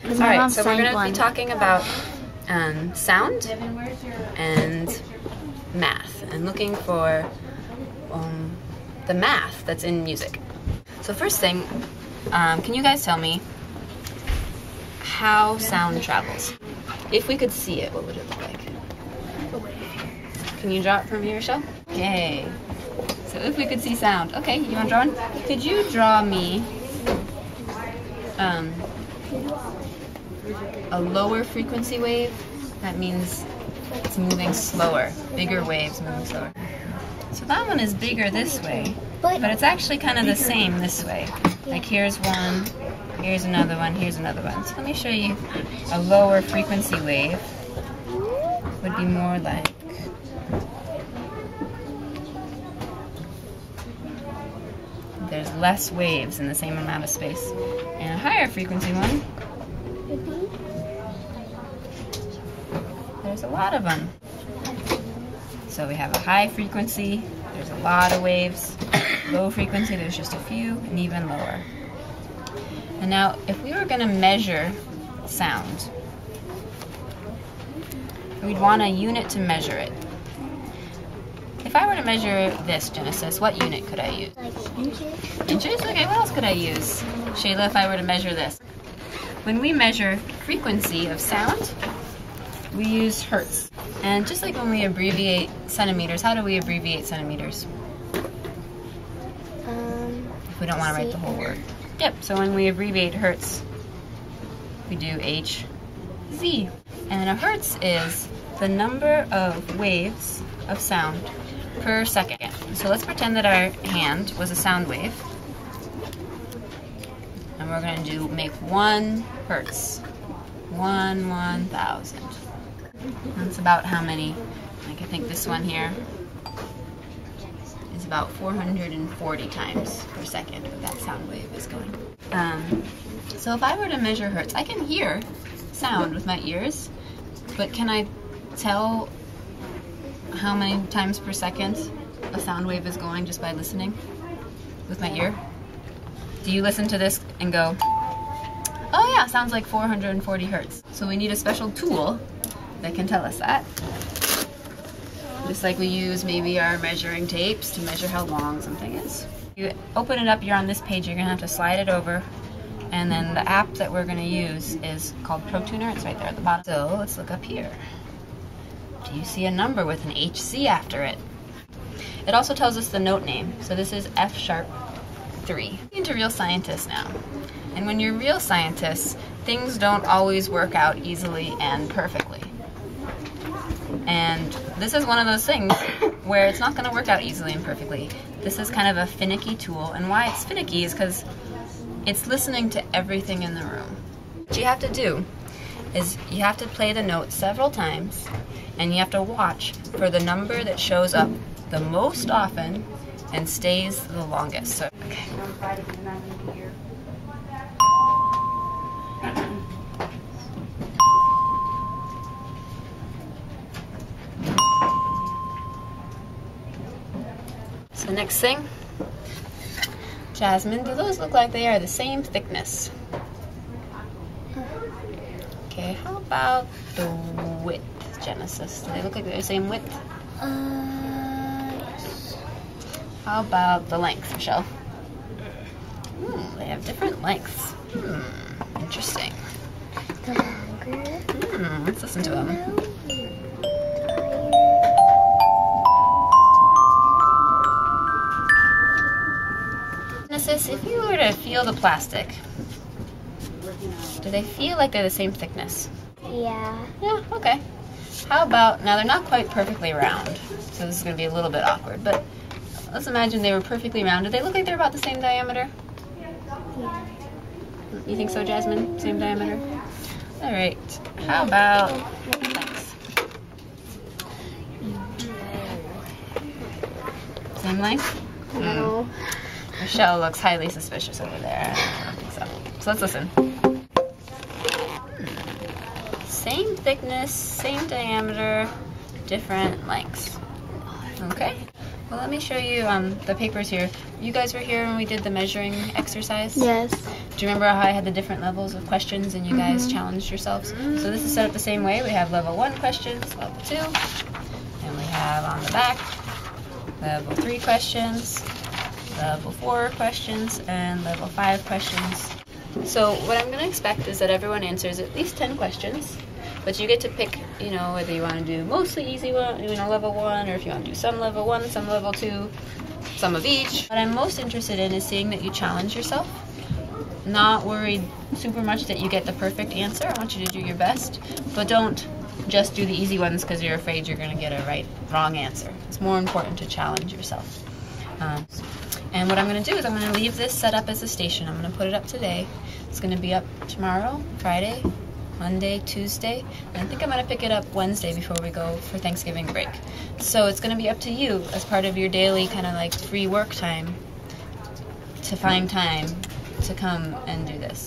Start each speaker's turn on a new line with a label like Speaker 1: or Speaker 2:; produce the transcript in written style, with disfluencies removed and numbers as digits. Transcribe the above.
Speaker 1: Alright, so we're going to be talking about sound and math and looking for the math that's in music. So first thing, can you guys tell me how sound travels? If we could see it, what would it look like? Can you draw it for me, Rochelle? Okay. So if we could see sound. Okay, you want to draw one? Could you draw me a lower frequency wave? That means it's moving slower. Bigger waves moving slower. So that one is bigger this way, but it's actually kind of the same this way. Like here's one, here's another one, here's another one. So let me show you a lower frequency wave would be more like there's less waves in the same amount of space. And a higher frequency one, there's a lot of them. So we have a high frequency, there's a lot of waves. Low frequency, there's just a few, and even lower. And now, if we were going to measure sound, we'd want a unit to measure it. If I were to measure this, Genesis, what unit could I use?
Speaker 2: Like inches.
Speaker 1: Inches? Okay, what else could I use? Shayla, if I were to measure this. When we measure frequency of sound, we use hertz. And just like when we abbreviate centimeters, how do we abbreviate centimeters? If we don't want to write the whole word. Yep, so when we abbreviate hertz, we do Hz. And a hertz is the number of waves of sound per second. So let's pretend that our hand was a sound wave. And we're going to make 1 hertz. 1/1000. That's about how many, like I think this one here is about 440 times per second that sound wave is going. So if I were to measure hertz, I can hear sound with my ears, but can I tell how many times per second a sound wave is going just by listening with my ear? Do you listen to this and go, oh yeah, sounds like 440 hertz. So we need a special tool that can tell us that. Just like we use maybe our measuring tapes to measure how long something is. You open it up, you're on this page, you're gonna have to slide it over, and then the app that we're gonna use is called ProTuner. It's right there at the bottom. So let's look up here. Do you see a number with an HC after it? It also tells us the note name. So this is F sharp 3. Into real scientists now. And when you're real scientists, things don't always work out easily and perfectly. And this is one of those things where it's not going to work out easily and perfectly. This is kind of a finicky tool, and why it's finicky is because it's listening to everything in the room. What you have to do is you have to play the note several times, and you have to watch for the number that shows up the most often and stays the longest. So, okay. So next thing, Jasmine, do those look like they are the same thickness? Okay, how about the width, Genesis? Do they look like they're the same width?
Speaker 2: Yes.
Speaker 1: How about the length, Michelle? They have different lengths. Interesting.
Speaker 2: The longer.
Speaker 1: Let's listen to them. Genesis, if you were to feel the plastic, do they feel like they're the same thickness?
Speaker 2: Yeah.
Speaker 1: Yeah, okay. How about, now they're not quite perfectly round, so this is going to be a little bit awkward, but let's imagine they were perfectly round. Do they look like they're about the same diameter?
Speaker 2: Yeah.
Speaker 1: You think so, Jasmine? Same diameter? Alright, how about length? Same length?
Speaker 2: No.
Speaker 1: Michelle looks highly suspicious over there. I don't think so. So let's listen. Same thickness, same diameter, different lengths. Okay. Well, let me show you the papers here. You guys were here when we did the measuring exercise?
Speaker 2: Yes.
Speaker 1: Do you remember how I had the different levels of questions and you guys challenged yourselves? So this is set up the same way. We have level 1 questions, level 2, and we have on the back level 3 questions, level 4 questions, and level 5 questions. So what I'm going to expect is that everyone answers at least 10 questions, but you get to pick, you know, whether you want to do mostly easy one, you know, level 1, or if you want to do some level 1, some level 2, some of each. What I'm most interested in is seeing that you challenge yourself. Not worried super much that you get the perfect answer. I want you to do your best, but don't just do the easy ones because you're afraid you're going to get a wrong answer. It's more important to challenge yourself. And what I'm going to do is I'm going to leave this set up as a station. I'm going to put it up today. It's going to be up tomorrow, Friday, Monday, Tuesday, and I think I'm going to pick it up Wednesday before we go for Thanksgiving break. So it's going to be up to you as part of your daily kind of like free work time to find time to come and do this.